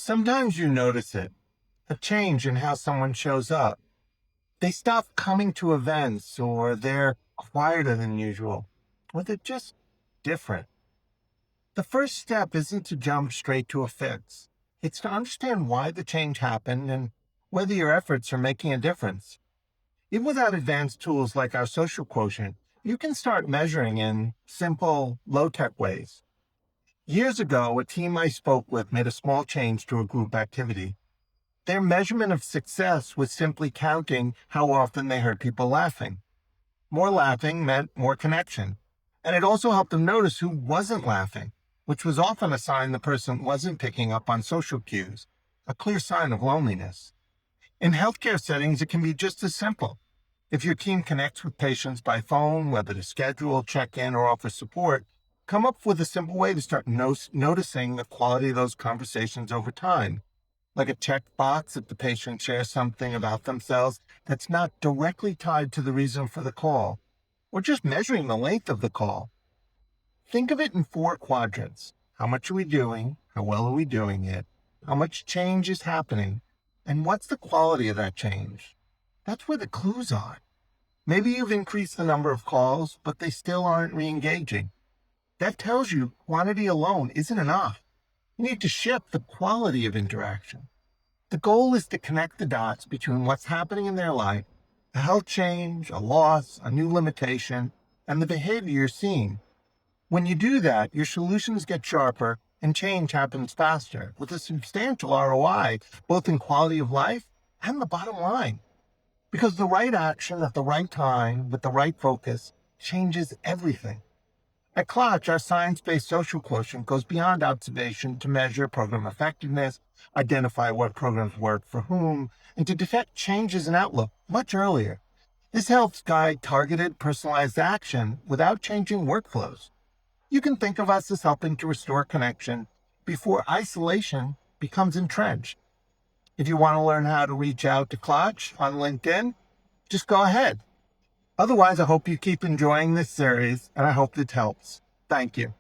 Sometimes you notice it, a change in how someone shows up. They stop coming to events, or they're quieter than usual, or they're just different. The first step isn't to jump straight to a fix. It's to understand why the change happened and whether your efforts are making a difference. Even without advanced tools like our social quotient, you can start measuring in simple, low-tech ways. Years ago, a team I spoke with made a small change to a group activity. Their measurement of success was simply counting how often they heard people laughing. More laughing meant more connection. And it also helped them notice who wasn't laughing, which was often a sign the person wasn't picking up on social cues, a clear sign of loneliness. In healthcare settings, it can be just as simple. If your team connects with patients by phone, whether to schedule, check in, or offer support, come up with a simple way to start noticing the quality of those conversations over time, like a checkbox if the patient shares something about themselves that's not directly tied to the reason for the call, or just measuring the length of the call. Think of it in four quadrants. How much are we doing? How well are we doing it? How much change is happening? And what's the quality of that change? That's where the clues are. Maybe you've increased the number of calls, but they still aren't re-engaging. That tells you quantity alone isn't enough. You need to shift the quality of interaction. The goal is to connect the dots between what's happening in their life, a health change, a loss, a new limitation, and the behavior you're seeing. When you do that, your solutions get sharper and change happens faster, with a substantial ROI, both in quality of life and the bottom line. Because the right action at the right time, with the right focus, changes everything. At Clutch, our science-based social quotient goes beyond observation to measure program effectiveness, identify what programs work for whom, and to detect changes in outlook much earlier. This helps guide targeted, personalized action without changing workflows. You can think of us as helping to restore connection before isolation becomes entrenched. If you want to learn how to reach out to Clutch on LinkedIn, just go ahead. Otherwise, I hope you keep enjoying this series, and I hope it helps. Thank you.